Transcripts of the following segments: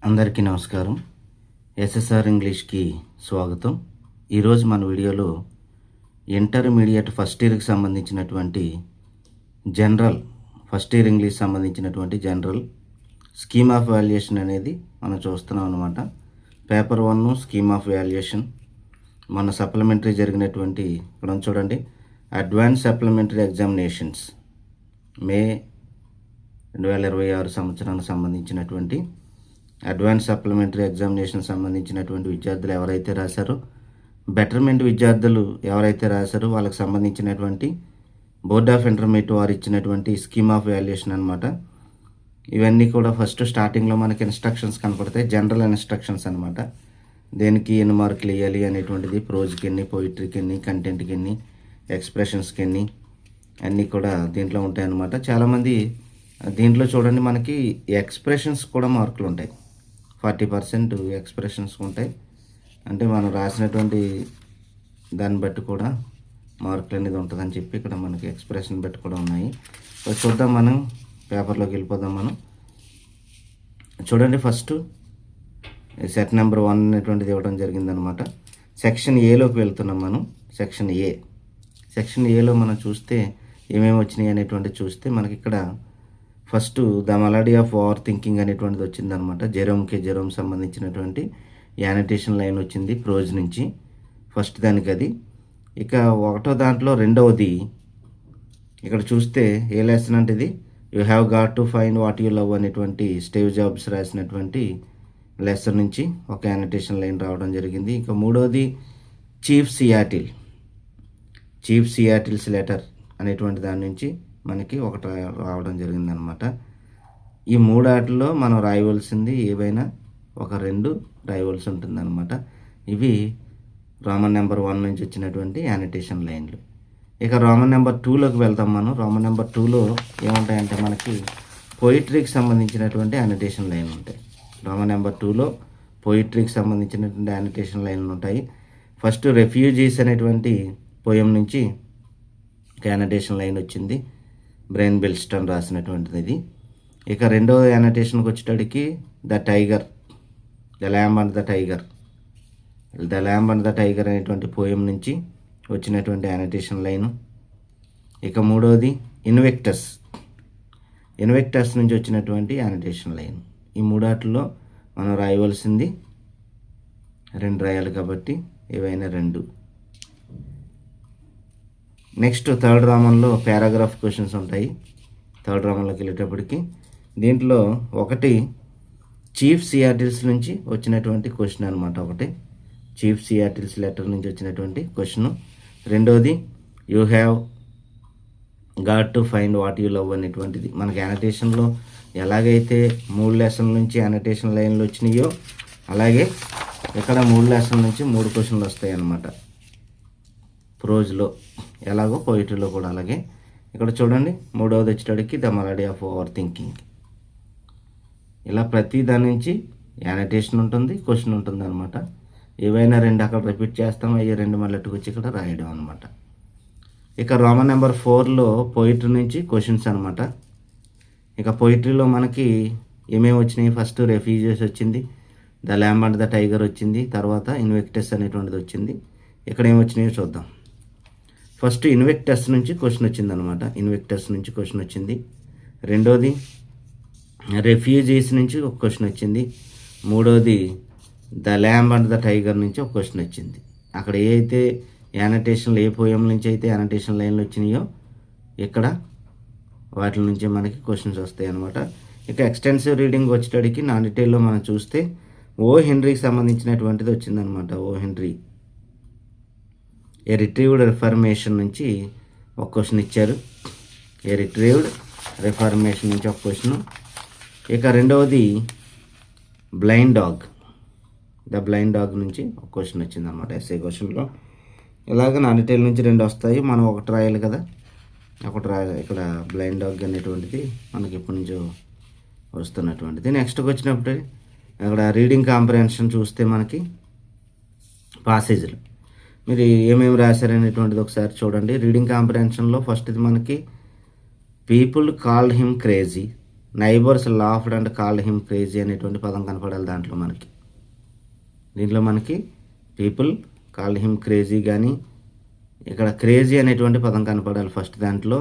అందరికీ నమస్కారం. ఎస్ఎస్ఆర్ ఇంగ్లీష్కి స్వాగతం. ఈరోజు మన వీడియోలో ఇంటర్మీడియట్ ఫస్ట్ ఇయర్కి సంబంధించినటువంటి ఫస్ట్ ఇయర్ ఇంగ్లీష్ సంబంధించినటువంటి జనరల్ స్కీమ్ ఆఫ్ వాల్యుయేషన్ అనేది మనం చూస్తున్నాం అనమాట. పేపర్ 1 స్కీమ్ ఆఫ్ వాల్యుయేషన్ మన సప్లిమెంటరీ జరిగినటువంటి ఇక్కడ చూడండి, అడ్వాన్స్ సప్లిమెంటరీ ఎగ్జామినేషన్స్ మే 2026 సంవత్సరానికి సంబంధించినటువంటి అడ్వాన్స్ సప్లిమెంటరీ ఎగ్జామినేషన్ సంబంధించినటువంటి విద్యార్థులు ఎవరైతే రాశారో, బెటర్మెంట్ విద్యార్థులు ఎవరైతే రాశారో వాళ్ళకి సంబంధించినటువంటి బోర్డ్ ఆఫ్ ఇంటర్మీడియట్ వారు ఇచ్చినటువంటి స్కీమ్ ఆఫ్ వాల్యుయేషన్ అనమాట. ఇవన్నీ కూడా ఫస్ట్ స్టార్టింగ్లో మనకి ఇన్స్ట్రక్షన్స్ కనపడతాయి, జనరల్ ఇన్స్ట్రక్షన్స్ అనమాట. దేనికి ఎన్ని మార్కులు వేయాలి అనేటువంటిది, ప్రోజ్కి ఎన్ని, పోయిట్రీకి ఎన్ని, కంటెంట్కి ఎన్ని, ఎక్స్ప్రెషన్స్కి ఎన్ని, అన్నీ కూడా దీంట్లో ఉంటాయి అన్నమాట. చాలామంది దీంట్లో చూడండి, మనకి ఎక్స్ప్రెషన్స్ కూడా మార్కులు ఉంటాయి. 40% ఎక్స్ప్రెషన్స్ ఉంటాయి. అంటే మనం రాసినటువంటి దాన్ని బట్టి కూడా మార్కులు అనేది ఉంటుందని చెప్పి ఇక్కడ మనకి ఎక్స్ప్రెషన్ బట్టి కూడా ఉన్నాయి. చూద్దాం, మనం పేపర్లోకి వెళ్ళిపోదాం. మనం చూడండి, ఫస్ట్ సెట్ నెంబర్ 1 అనేటువంటిది ఇవ్వడం జరిగిందనమాట. సెక్షన్ ఏలోకి వెళ్తున్నాం మనం. సెక్షన్ ఏలో మనం చూస్తే ఏమేమి వచ్చినాయి అనేటువంటిది చూస్తే మనకి ఇక్కడ first the melody of over thinking అనేటువంటిది వచ్చిందనమాట. జెరోమ్ సంబంధించినటువంటి యానిటేషన్ లైన్ వచ్చింది ప్రోజ్ నుంచి, ఫస్ట్ దానికి అది. ఇక ఒకటో దాంట్లో రెండవది ఇక్కడ చూస్తే ఏ లెసన్ అంటే ఇది you have got to find what you love అనేటువంటి స్టీవ్ జాబ్స్ రాసినటువంటి లెసన్ నుంచి ఒక యానిటేషన్ లైన్ రావడం జరిగింది. ఇంకా మూడవది చీఫ్ సియాటిల్స్ లెటర్ అనేటువంటి దాని నుంచి మనకి ఒకటి రావడం జరిగిందనమాట. ఈ మూడాటిలో మనం రాయవలసింది ఏవైనా ఒక 2 రాయవలసి ఉంటుందన్నమాట. ఇవి రోమన్ నెంబర్ 1 నుంచి వచ్చినటువంటి యానిటేషన్ లైన్లు. ఇక రోమన్ నెంబర్ 2లోకి వెళ్తాం మనం. రోమన్ నెంబర్ 2లో ఏముంటాయంటే మనకి పోయిట్రీకి సంబంధించినటువంటి యానిటేషన్ లైన్లు ఉంటాయి. రోమన్ నెంబర్ 2లో పోయిట్రీకి సంబంధించినటువంటి యానిటేషన్ లైన్లు ఉంటాయి. ఫస్ట్ రెఫ్యూజీస్ అనేటువంటి పోయం నుంచి యానిటేషన్ లైన్ వచ్చింది, బ్రెయిన్ బెల్స్టన్ రాసినటువంటిది ఇది. ఇక రెండవ యానిటేషన్కి వచ్చేటడికి the lamb and the tiger అనేటువంటి పోయం నుంచి వచ్చినటువంటి యానిటేషన్ లైను. ఇక మూడవది ఇన్వెక్టస్ నుంచి వచ్చినటువంటి యానిటేషన్ లైన్. ఈ మూడాటిలో మనం రాయవలసింది 2 రాయాలి కాబట్టి ఏవైనా 2. నెక్స్ట్ థర్డ్ రామంలో పారాగ్రాఫ్ క్వశ్చన్స్ ఉంటాయి. థర్డ్ రామంలోకి వెళ్ళేటప్పటికి దీంట్లో ఒకటి చీఫ్ సియాటిల్స్ నుంచి వచ్చినటువంటి క్వశ్చన్ అనమాట. ఒకటి చీఫ్ సియాటిల్స్ లెటర్ నుంచి వచ్చినటువంటి క్వశ్చన్. రెండోది you have got to find what you love అనేటువంటిది. మనకి యానిటేషన్లో ఎలాగైతే 3 లెసన్ల నుంచి యానిటేషన్ లైన్లు వచ్చినాయో అలాగే ఇక్కడ 3 లెసన్ల నుంచి 3 క్వశ్చన్లు వస్తాయి అన్నమాట. ప్రోజ్లో ఎలాగో పోయిటరీలో కూడా అలాగే. ఇక్కడ చూడండి, మూడవది వచ్చేటడికి the melody of overthinking. ఇలా ప్రతి దాని నుంచి యానిటేషన్ ఉంటుంది, క్వశ్చన్ ఉంటుంది అనమాట. ఏవైనా 2 అక్కడ రిపీట్ చేస్తాం, అవి 2 మళ్ళీ వచ్చి ఇక్కడ రాయడం అనమాట. ఇక రోమన్ నెంబర్ 4లో పోయిటరీ నుంచి క్వశ్చన్స్ అనమాట. ఇక పోయిటరీలో మనకి ఏమేమి వచ్చినాయి, ఫస్ట్ రెఫ్యూజీస్ వచ్చింది, the lamb and the tiger వచ్చింది, తర్వాత ఇన్వెక్టస్ అనేటువంటిది వచ్చింది. ఇక్కడ ఏమొచ్చినాయో చూద్దాం. ఫస్ట్ ఇన్వెక్టస్ నుంచి క్వశ్చన్ వచ్చిందనమాట. వచ్చింది. రెండోది రెఫ్యూజీస్ నుంచి ఒక క్వశ్చన్ వచ్చింది. మూడోది the lamb and the tiger నుంచి ఒక క్వశ్చన్ వచ్చింది. అక్కడ ఏ అయితే యానిటేషన్లు, ఏ పోయం నుంచి అయితే యానిటేషన్ లైన్లు వచ్చినాయో ఇక్కడ వాటి నుంచి మనకి క్వశ్చన్స్ వస్తాయి అనమాట. ఇక ఎక్స్టెన్సివ్ రీడింగ్ వచ్చేటడికి నా డీటెయిల్లో మనం చూస్తే ఓ హెన్రీకి సంబంధించినటువంటిది వచ్చిందనమాట. ఓ హెన్రీ ఏ రిట్రీవ్డ్ రిఫర్మేషన్ నుంచి ఒక క్వశ్చన్ ఇచ్చారు. నుంచి ఒక క్వశ్చన్. ఇక రెండవది ద బ్లైండ్ డాగ్ నుంచి ఒక క్వశ్చన్ వచ్చింది అనమాట ఎస్ఏ క్వశ్చన్లో. ఇలాగ నా డీటెయిల్ నుంచి 2 వస్తాయి, మనం ఒకటి రాయాలి కదా. ఇక్కడ బ్లైండ్ డాగ్ అనేటువంటిది మనకి ఎప్పటి నుంచో వస్తున్నటువంటిది. నెక్స్ట్కి వచ్చినప్పుడు అక్కడ రీడింగ్ కాంప్రహెన్షన్ చూస్తే మనకి పాసేజ్లు మీరు ఏమేమి రాశారనేటువంటిది ఒకసారి చూడండి. రీడింగ్ కాంప్రహెన్షన్లో ఫస్ట్ది మనకి people called him crazy, neighbours laughed and called him crazy అనేటువంటి పదం కనపడాలి దీంట్లో మనకి పీపుల్ కాల్డ్ హిమ్ క్రేజీ కానీ ఇక్కడ క్రేజీ అనేటువంటి పదం కనపడాలి ఫస్ట్ దాంట్లో,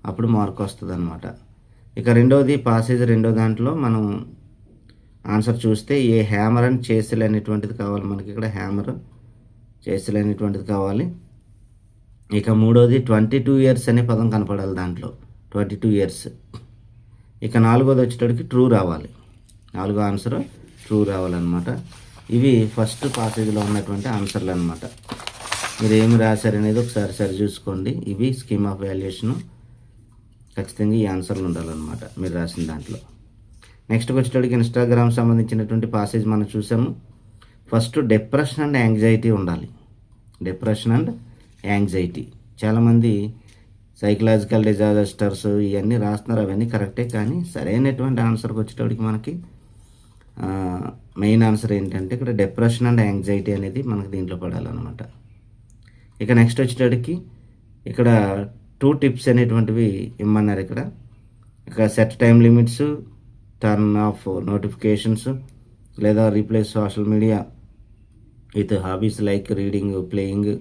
అప్పుడు మార్క్ వస్తుంది అనమాట. ఇక రెండవది పాసేజ్ రెండో దాంట్లో మనం ఆన్సర్ చూస్తే ఏ హ్యామర్ అండ్ చేసిల్ అనేటువంటిది కావాలి మనకి. ఇక్కడ హ్యామర్ చేసిల్ అనేటువంటిది కావాలి. ఇక మూడోది 22 years అనే పదం కనపడాలి దాంట్లో, 22 years. ఇక నాలుగోది వచ్చేటప్పటికి ట్రూ రావాలి, నాలుగో ఆన్సర్ ట్రూ రావాలన్నమాట. ఇవి ఫస్ట్ పాసేజ్లో ఉన్నటువంటి ఆన్సర్లు అనమాట. మీరు ఏమి రాశారనేది ఒకసారి సరి చూసుకోండి. ఇవి స్కీమ్ ఆఫ్ వాల్యుయేషను, ఖచ్చితంగా ఈ ఆన్సర్లు ఉండాలన్నమాట మీరు రాసిన దాంట్లో. నెక్స్ట్కి వచ్చేటప్పటికి ఇన్స్టాగ్రామ్ సంబంధించినటువంటి పాసేజ్ మనం చూసాము. ఫస్ట్ డిప్రెషన్ అండ్ యాంగ్జైటీ ఉండాలి. డిప్రెషన్ అండ్ యాంగ్జైటీ, చాలామంది సైకలాజికల్ డిజాస్టర్స్ ఇవన్నీ రాస్తున్నారు, అవన్నీ కరెక్టే. కానీ సరైనటువంటి ఆన్సర్కి వచ్చేటప్పటికి మనకి మెయిన్ ఆన్సర్ ఏంటంటే ఇక్కడ డిప్రెషన్ అండ్ యాంగ్జైటీ అనేది మనకి దీంట్లో పడాలన్నమాట. ఇక నెక్స్ట్ వచ్చేటప్పటికి ఇక్కడ 2 tips అనేటువంటివి ఇమ్మన్నారు ఇక్కడ. ఇక set time limits, turn off notifications, లేదా replace social media with hobbies like reading, playing,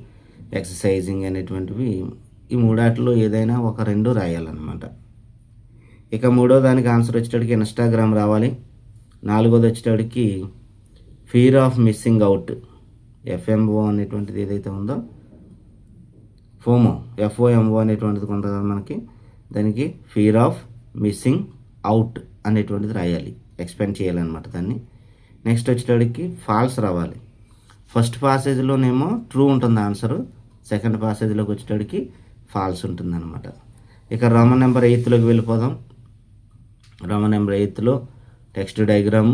exercising అనేటువంటివి. ఈ మూడాట్లో ఏదైనా ఒక 2 రాయాలన్నమాట. ఇక మూడో దానికి ఆన్సర్ వచ్చేటప్పటికి ఇన్స్టాగ్రామ్ రావాలి. నాలుగోది వచ్చేటప్పటికి fear of missing out, FMO అనేటువంటిది ఏదైతే ఉందో, FOMO అనేటువంటిది కొంత మనకి, దానికి ఫియర్ ఆఫ్ మిస్సింగ్ అవుట్ అనేటువంటిది రాయాలి, ఎక్స్పెండ్ చేయాలన్నమాట దాన్ని. నెక్స్ట్ వచ్చేటప్పటికి ఫాల్స్ రావాలి. ఫస్ట్ పాసేజ్లోనేమో ట్రూ ఉంటుంది ఆన్సరు, సెకండ్ పాసేజ్లోకి వచ్చేటప్పటికి ఫాల్స్ ఉంటుంది అనమాట. ఇక రోమన్ నెంబర్ 8లోకి వెళ్ళిపోదాం. రోమన్ నెంబర్ 8లో టెక్స్ట్ డయాగ్రామ్.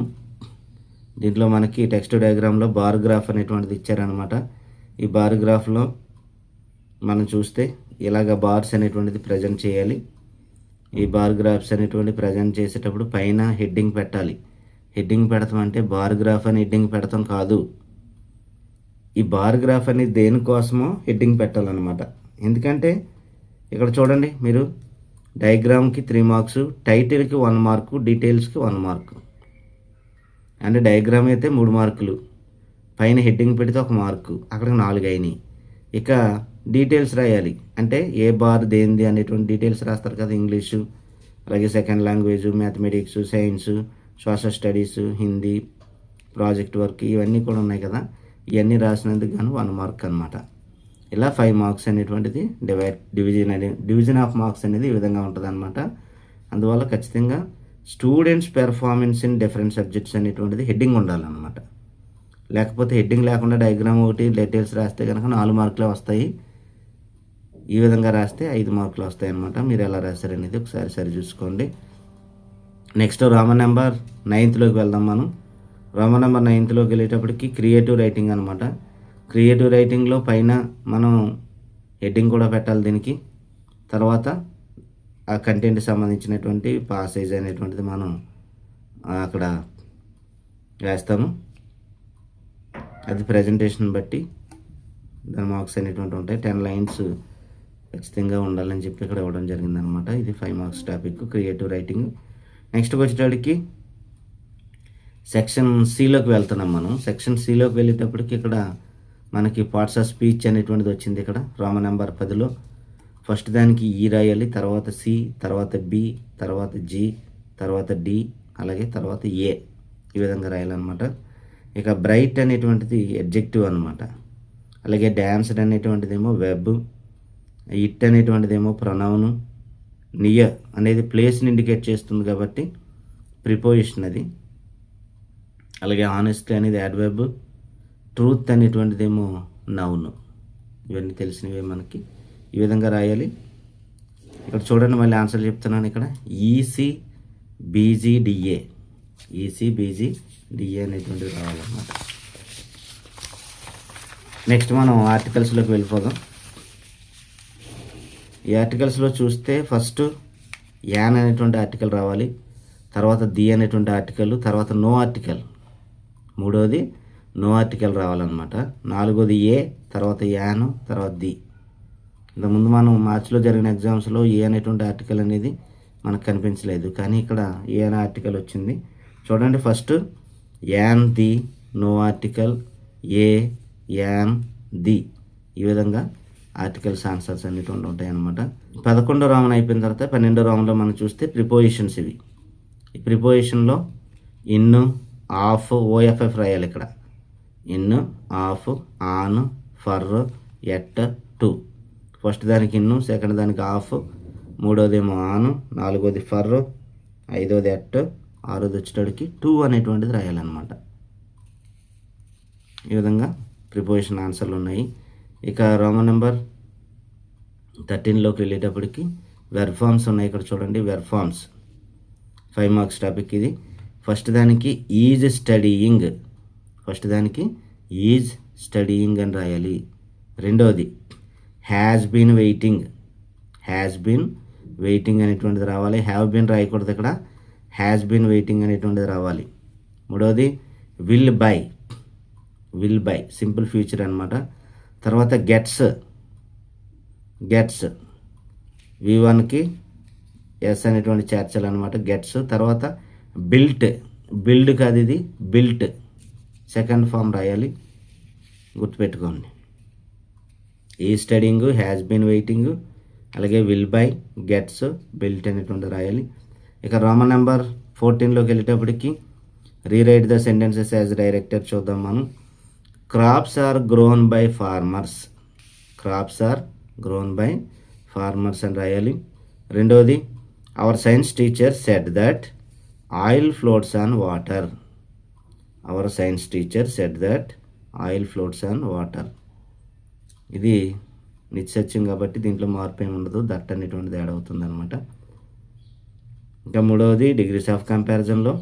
దీంట్లో మనకి టెక్స్ట్ డయాగ్రామ్లో బార్ గ్రాఫ్ అనేటువంటిది ఇచ్చారనమాట. ఈ బార్ గ్రాఫ్లో మనం చూస్తే ఇలాగ బార్స్ అనేటువంటిది ప్రజెంట్ చేయాలి. ఈ బార్ గ్రాఫ్స్ అనేటువంటి ప్రజెంట్ చేసేటప్పుడు పైన హెడ్డింగ్ పెట్టాలి. హెడ్డింగ్ పెడతాం అంటే బార్ గ్రాఫ్ అని హెడ్డింగ్ పెడతాం కాదు. ఈ బార్ గ్రాఫ్ అనేది దేనికోసమో హెడ్డింగ్ పెట్టాలన్నమాట. ఎందుకంటే ఇక్కడ చూడండి మీరు, డయాగ్రామ్కి 3 marks, టైటిల్కి 1 mark, డీటెయిల్స్కి 1 mark. అంటే డయాగ్రామ్ అయితే 3 marks, పైన హెడ్డింగ్ పెడితే 1 mark, అక్కడికి 4 అయినాయి. ఇక డీటెయిల్స్ రాయాలి అంటే ఏ బార్ దేనిది అనేటువంటి డీటెయిల్స్ రాస్తారు కదా, ఇంగ్లీషు, అలాగే second language, mathematics, science, social studies, Hindi, project work, ఇవన్నీ కూడా ఉన్నాయి కదా. ఇవన్నీ రాసినందుకు గాను 1 mark అనమాట. ఇలా 5 marks అనేటువంటిది డివిజన్ ఆఫ్ మార్క్స్ అనేది ఈ విధంగా ఉంటుంది అనమాట. అందువల్ల ఖచ్చితంగా students performance in different subjects అనేటువంటిది హెడ్డింగ్ ఉండాలన్నమాట. లేకపోతే హెడ్డింగ్ లేకుండా డయాగ్రామ్ ఒకటి డీటెయిల్స్ రాస్తే కనుక 4 marks వస్తాయి. ఈ విధంగా రాస్తే 5 marks వస్తాయి అనమాట. మీరు ఎలా రాశారనేది ఒకసారి సరి చూసుకోండి. నెక్స్ట్ రోమన్ నెంబర్ 9లోకి వెళ్దాం మనం. రోమన్ నెంబర్ 9లోకి వెళ్ళేటప్పటికి క్రియేటివ్ రైటింగ్ అనమాట. క్రియేటివ్ రైటింగ్లో పైన మనం హెడ్డింగ్ కూడా పెట్టాలి దీనికి. తర్వాత ఆ కంటెంట్ సంబంధించినటువంటి పాసేజ్ అనేటువంటిది మనం అక్కడ వేస్తాము. అది ప్రజెంటేషన్ బట్టి దాని మార్క్స్ అనేటువంటి ఉంటాయి. 10 lines ఖచ్చితంగా ఉండాలని చెప్పి ఇక్కడ ఇవ్వడం జరిగిందనమాట. ఇది 5 marks టాపిక్ క్రియేటివ్ రైటింగ్. నెక్స్ట్కి వచ్చేటప్పటికి సెక్షన్ సిలోకి వెళ్తున్నాం మనం. సెక్షన్ సిలోకి వెళ్ళేటప్పటికి ఇక్కడ మనకి పార్ట్స్ ఆఫ్ స్పీచ్ అనేటువంటిది వచ్చింది. ఇక్కడ రోమన్ నెంబర్ 10లో ఫస్ట్ దానికి ఈ రాయాలి, తర్వాత సి, తర్వాత బి, తర్వాత జి, తర్వాత డి, అలాగే తర్వాత ఏ, ఈ విధంగా రాయాలన్నమాట. ఇక బ్రైట్ అనేటువంటిది అడ్జెక్టివ్ అనమాట. అలాగే డాన్స్డ్ అనేటువంటిదేమో వెబ్, ఇట్ అనేటువంటిదేమో ప్రొనౌను, నియర్ అనేది ప్లేస్ని ఇండికేట్ చేస్తుంది కాబట్టి ప్రిపోజిషన్ అది. అలాగే ఆనెస్టీ అనేది యాడ్వర్బ్, ట్రూత్ అనేటువంటిదేమో నౌన్. ఇవన్నీ తెలిసినవే మనకి. ఈ విధంగా రాయాలి. ఇక్కడ చూడండి, మళ్ళీ ఆన్సర్ చెప్తున్నాను. ఇక్కడ ECBGDA అనేటువంటిది రావాలన్నమాట. నెక్స్ట్ మనం ఆర్టికల్స్లోకి వెళ్ళిపోదాం. ఈ ఆర్టికల్స్లో చూస్తే ఫస్ట్ యాన్ అనేటువంటి ఆర్టికల్ రావాలి, తర్వాత ది అనేటువంటి ఆర్టికల్, తర్వాత నో ఆర్టికల్, మూడోది నో ఆర్టికల్ రావాలన్నమాట. నాలుగోది ఏ, తర్వాత యాను, తర్వాత ది. ఇంతకుముందు మనం మార్చిలో జరిగిన ఎగ్జామ్స్లో ఏ అనేటువంటి ఆర్టికల్ అనేది మనకు కనిపించలేదు, కానీ ఇక్కడ ఏ అనే ఆర్టికల్ వచ్చింది. చూడండి, first an the, no article, a, an, the, ఈ విధంగా ఆర్టికల్స్ ఆన్సర్స్ అన్నిటి ఉంటాయి అన్నమాట. 11వ రామన్ అయిపోయిన తర్వాత 12వ రామంలో మనం చూస్తే ప్రిపోజిషన్స్ ఇవి. ఈ ప్రిపోజిషన్లో ఇన్, ఆఫ్, ఓఎఫ్ఎఫ్ రాయాలి. ఇక్కడ in, of, on, for, at, to. First దానికి ఇన్, సెకండ్ దానికి ఆఫ్, మూడోదేమో ఆన్, నాలుగోది ఫర్, ఐదోది ఎట్, ఆరోది వచ్చేటడికి టు అనేటువంటిది రాయాలన్నమాట. ఈ విధంగా ప్రిపోజిషన్ ఆన్సర్లు ఉన్నాయి. ఇక రోమన్ నెంబర్ 13లోకి వెళ్ళేటప్పటికి వెర్బ్ ఫార్మ్స్ ఉన్నాయి. ఇక్కడ చూడండి, వెర్బ్ ఫార్మ్స్ 5 మార్క్స్ టాపిక్ ఇది. ఫస్ట్ దానికి ఈజ్ స్టడీయింగ్, ఫస్ట్ దానికి ఈజ్ స్టడీయింగ్ అని రాయాలి. రెండోది has been waiting, has been waiting అనేటువంటిది రావాలి. హ్యావ్ బీన్ రాయకూడదు, ఇక్కడ హ్యాస్ బీన్ వెయిటింగ్ అనేటువంటిది రావాలి. మూడోది will buy, will buy simple future అనమాట. తర్వాత గెట్స్, గెట్స్ V1కి ఎస్ అనేటువంటి చేర్చాలన్నమాట, గెట్స్. తర్వాత బిల్ట్, బిల్డ్ కాదు ఇది, బిల్ట్ సెకండ్ ఫామ్ రాయాలి, గుర్తుపెట్టుకోండి. ఈ స్టడీయింగ్, హ్యాస్ బీన్ వెయిటింగ్, అలాగే విల్ బై, గెట్స్, బిల్ట్ అనేటువంటి రాయాలి. ఇక రోమన్ నెంబర్ 14లోకి వెళ్ళేటప్పటికి rewrite the sentences as director చూద్దాం మనం. Crops are grown by farmers, crops are grown by farmers అని రాయాలి. రెండవది our science teacher said that oil floats on water, our science teacher said that oil floats on water. ఇది నిత్యసత్యం కాబట్టి దీంట్లో మార్పు ఏమి ఉండదు, దట్ అనేటువంటిది యాడ్ అవుతుంది అనమాట. ఇంకా మూడవది డిగ్రీస్ ఆఫ్ కంపారిజన్లో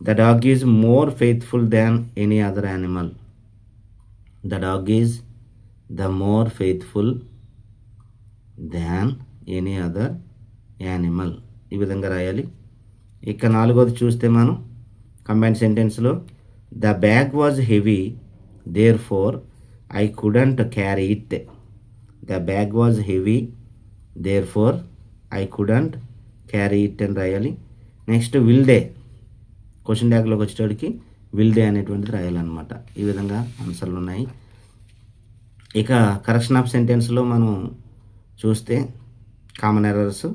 the dog is more faithful than any other animal, the dog is the more faithful than any other animal, ఈ విధంగా రాయాలి. ఇక నాలుగోది చూస్తే మనం కంబైన్డ్ సెంటెన్స్లో the bag was heavy therefore I couldn't carry it, the bag was heavy therefore I couldn't carry it అని రాయాలి. నెక్స్ట్ విల్ దే, క్వశ్చన్ ట్యాగ్లోకి వచ్చేటప్పటికి విల్ దే అనేటువంటిది రాయాలన్నమాట. ఈ విధంగా ఆన్సర్లు ఉన్నాయి. ఇక కరెక్షన్ ఆఫ్ సెంటెన్స్లో మనం చూస్తే కామన్ ఎర్రర్స్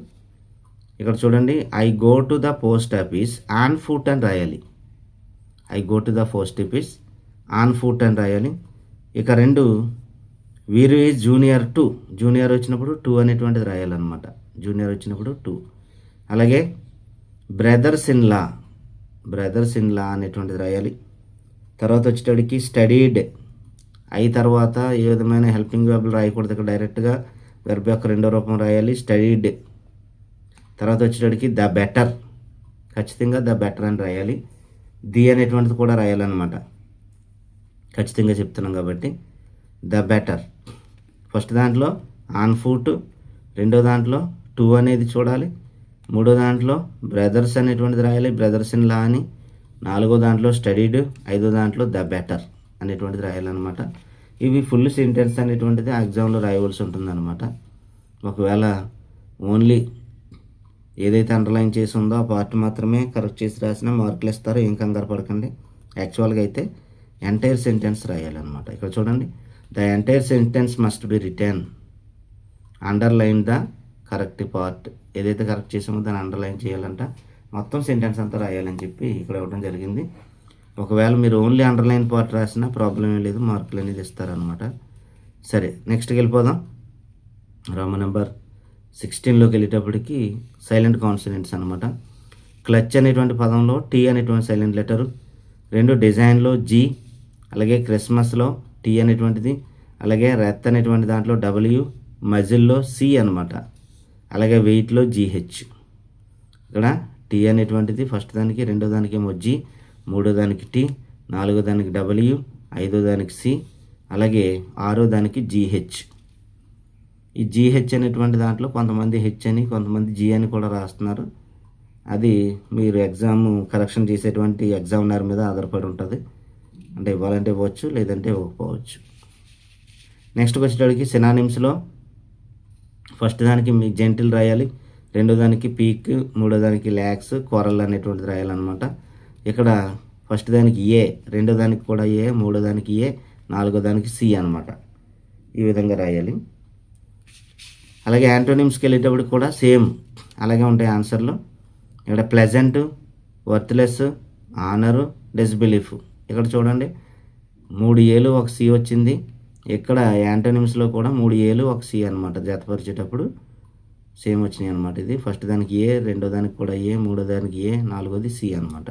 ఇక్కడ చూడండి, I go to the post office on foot అని రాయాలి, I go to the post office on foot అని రాయాలి. ఇక రెండు వీరు ఈజ్ జూనియర్ టు, జూనియర్ వచ్చినప్పుడు టూ అనేటువంటిది రాయాలన్నమాట, జూనియర్ వచ్చినప్పుడు టూ. అలాగే brothers in law, brothers in law అనేటువంటిది రాయాలి. తర్వాత వచ్చేటడికి స్టడీడ్, అయి తర్వాత ఏ విధమైన హెల్పింగ్ వెర్బులు రాయకూడదు, ఇక్కడ డైరెక్ట్గా వెర్బ్ యొక్క రెండో రూపం రాయాలి, స్టడీడ్. తర్వాత వచ్చేటడికి ద బెటర్, ఖచ్చితంగా ద బెటర్ అని రాయాలి. ది అనేటువంటిది కూడా రాయాలన్నమాట, ఖచ్చితంగా చెప్తున్నాం కాబట్టి. ద బెటర్ ఫస్ట్ దాంట్లో ఆన్ ఫుట్, రెండో దాంట్లో టూ అనేది చూడాలి, మూడో దాంట్లో బ్రదర్స్ అనేటువంటిది రాయాలి, బ్రదర్స్ ఇన్ లా అని, నాలుగో దాంట్లో స్టడీడ్, ఐదో దాంట్లో ద బెటర్ అనేటువంటిది రాయాలన్నమాట. ఇవి ఫుల్ సెంటెన్స్ అనేటువంటిది ఎగ్జామ్లో రాయవలసి ఉంటుందన్నమాట. ఒకవేళ ఓన్లీ ఏదైతే అండర్లైన్ చేసి ఉందో ఆ పార్ట్ మాత్రమే కరెక్ట్ చేసి రాసినా మార్కులు ఇస్తారు, ఏం కంగారు పడకండి. యాక్చువల్గా అయితే ఎంటైర్ సెంటెన్స్ రాయాలన్నమాట. ఇక్కడ చూడండి, the entire sentence must be return, underline the correct part, ఏదైతే కరెక్ట్ చేసామో దాన్ని అండర్లైన్ చేయాలంట, మొత్తం సెంటెన్స్ అంతా రాయాలని చెప్పి ఇక్కడ ఇవ్వడం జరిగింది. ఒకవేళ మీరు ఓన్లీ అండర్లైన్ పార్ట్ రాసినా ప్రాబ్లం ఏం లేదు, మార్కులు అనేది ఇస్తారనమాట. సరే, నెక్స్ట్కి వెళ్ళిపోదాం. రోమన్ నెంబర్ 16లోకి వెళ్ళేటప్పటికి సైలెంట్ కాన్సనెంట్స్ అనమాట. క్లచ్ అనేటువంటి పదంలో టీ అనేటువంటి సైలెంట్ లెటరు, రెండు డిజైన్లో జీ, అలాగే క్రిస్మస్లో టీ అనేటువంటిది, అలాగే రెత్ అనేటువంటి దాంట్లో డబ్ల్యూ, మజిల్లో సి అనమాట, అలాగే వెయిట్లో జీహెచ్. ఇక్కడ టీ అనేటువంటిది ఫస్ట్ దానికి, రెండో దానికి ఏమో జీ, మూడో దానికి టీ, నాలుగో దానికి డబ్ల్యూ, ఐదో దానికి సి, అలాగే ఆరో దానికి జీహెచ్. ఈ జీహెచ్ అనేటువంటి దాంట్లో కొంతమంది హెచ్ అని కొంతమంది జీ అని కూడా రాస్తున్నారు. అది మీరు ఎగ్జామ్ కరెక్షన్ చేసేటువంటి ఎగ్జామినర్ మీద ఆధారపడి ఉంటుంది, అంటే ఇవ్వాలంటే ఇవ్వచ్చు, లేదంటే ఇవ్వకపోవచ్చు. నెక్స్ట్ వచ్చేటప్పటికి సినానిమ్స్లో ఫస్ట్ దానికి మీ జెంటిల్ రాయాలి, రెండో దానికి పీక్, మూడో దానికి ల్యాక్స్, కొరల్ అనేటువంటిది రాయాలన్నమాట. ఇక్కడ ఫస్ట్ దానికి ఏ, రెండో దానికి కూడా ఏ, మూడో దానికి ఏ, నాలుగో దానికి సి అనమాట. ఈ విధంగా రాయాలి. అలాగే యాంటోనిమ్స్కి వెళ్ళేటప్పుడు కూడా సేమ్ అలాగే ఉంటాయి ఆన్సర్లు. ఇక్కడ ప్లెజెంట్, వర్త్లెస్, ఆనరు, డిస్బిలీఫ్. ఇక్కడ చూడండి 3 ఏలు 1 సి వచ్చింది. ఇక్కడ యాంటోనిమ్స్లో కూడా 3 ఏలు 1 సి అనమాట. జతపరిచేటప్పుడు సేమ్ వచ్చినాయి అనమాట. ఇది ఫస్ట్ దానికి ఏ, రెండో దానికి కూడా ఏ, మూడో దానికి ఏ, నాలుగోది సి అనమాట.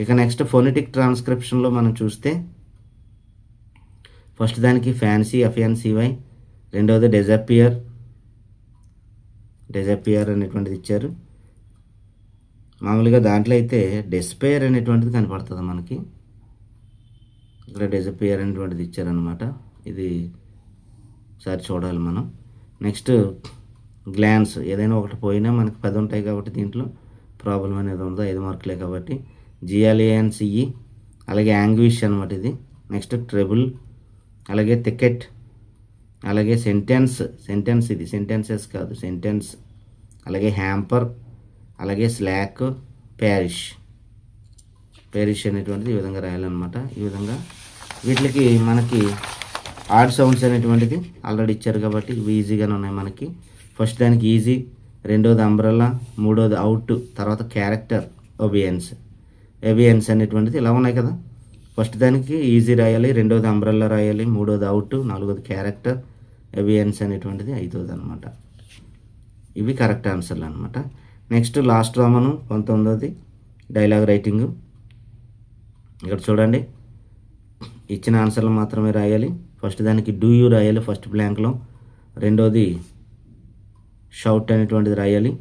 ఇక నెక్స్ట్ ఫోనెటిక్ ట్రాన్స్క్రిప్షన్లో మనం చూస్తే ఫస్ట్ దానికి ఫ్యాన్సీ, FNCY, రెండవది డిజపియర్ అనేటువంటిది ఇచ్చారు. మామూలుగా దాంట్లో అయితే డెస్పైర్ అనేటువంటిది కనపడుతుంది మనకి. ఇక్కడ డిజపియర్ అనేటువంటిది ఇచ్చారనమాట. ఇది ఒకసారి చూడాలి మనం. నెక్స్ట్ గ్లాన్స్, ఏదైనా ఒకటి పోయినా మనకి 10 ఉంటాయి కాబట్టి దీంట్లో ప్రాబ్లం అనేది ఉండదు. 5 మార్కులే కాబట్టి. GLANCE, అలాగే యాంగ్విష్ అనమాట ఇది. నెక్స్ట్ ట్రెబుల్, అలాగే థికెట్, అలాగే సెంటెన్స్, ఇది సెంటెన్సెస్ కాదు, సెంటెన్స్, అలాగే హ్యాంపర్, అలాగే స్లాక్, ప్యారిష్ అనేటువంటిది ఈ విధంగా రాయాలన్నమాట. ఈ విధంగా వీటికి మనకి ఆడ్ సౌండ్స్ అనేటువంటిది ఆల్రెడీ ఇచ్చారు కాబట్టి ఇవి ఈజీగానే ఉన్నాయి మనకి. ఫస్ట్ దానికి ఈజీ, రెండోది అంబ్రెల్లా, మూడోది అవుట్, తర్వాత క్యారెక్టర్, ఒబియన్స్ అనేటువంటిది ఇలా ఉన్నాయి కదా. ఫస్ట్ దానికి ఈజీ రాయాలి, రెండోది అంబ్రెల్లా రాయాలి, మూడోది అవుట్, నాలుగోది క్యారెక్టర్, ఒబియన్స్ అనేటువంటిది ఐదోది అనమాట. ఇవి కరెక్ట్ ఆన్సర్లు అనమాట. నెక్స్ట్ లాస్ట్ రామను 19ది డైలాగ్ రైటింగు. ఇక్కడ చూడండి ఇచ్చిన ఆన్సర్లు మాత్రమే రాయాలి. ఫస్ట్ దానికి డూ యూ రాయాలి ఫస్ట్ బ్లాంక్లో, రెండోది షౌట్ అనేటువంటిది రాయాలి.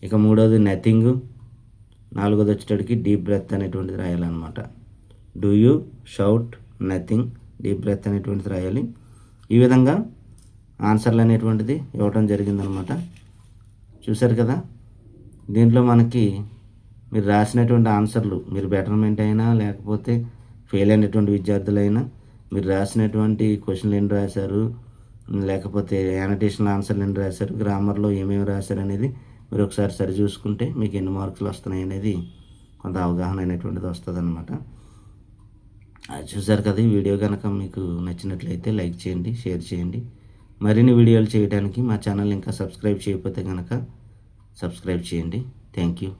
ఇక మూడోది నథింగ్, నాలుగోది వచ్చేటడికి డీప్ బ్రెత్ అనేటువంటిది రాయాలన్నమాట. Do you, shout, nothing, deep breath అనేటువంటిది రాయాలి. ఈ విధంగా ఆన్సర్లు అనేటువంటిది ఇవ్వడం జరిగిందనమాట. చూశారు కదా. దీంట్లో మనకి మీరు రాసినటువంటి ఆన్సర్లు, మీరు బెటర్మెంట్ అయినా లేకపోతే ఫెయిల్ అయినటువంటి విద్యార్థులైనా మీరు రాసినటువంటి క్వశ్చన్లు ఎన్ని రాశారు, లేకపోతే యానటేషన్ ఆన్సర్లు ఎన్ని రాశారు, గ్రామర్లో ఏమేమి రాశారు అనేది మీరు ఒకసారి సరి చూసుకుంటే మీకు ఎన్ని మార్కులు వస్తున్నాయి అనేది కొంత అవగాహన అనేటువంటిది వస్తుంది అనమాట. చూసారు కదా. ఈ వీడియో కనుక మీకు నచ్చినట్లయితే లైక్ చేయండి, షేర్ చేయండి. మరిన్ని వీడియోలు చేయడానికి మా ఛానల్ ఇంకా సబ్స్క్రైబ్ చేయకపోతే కనుక సబ్స్క్రైబ్ చేయండి. Thank you.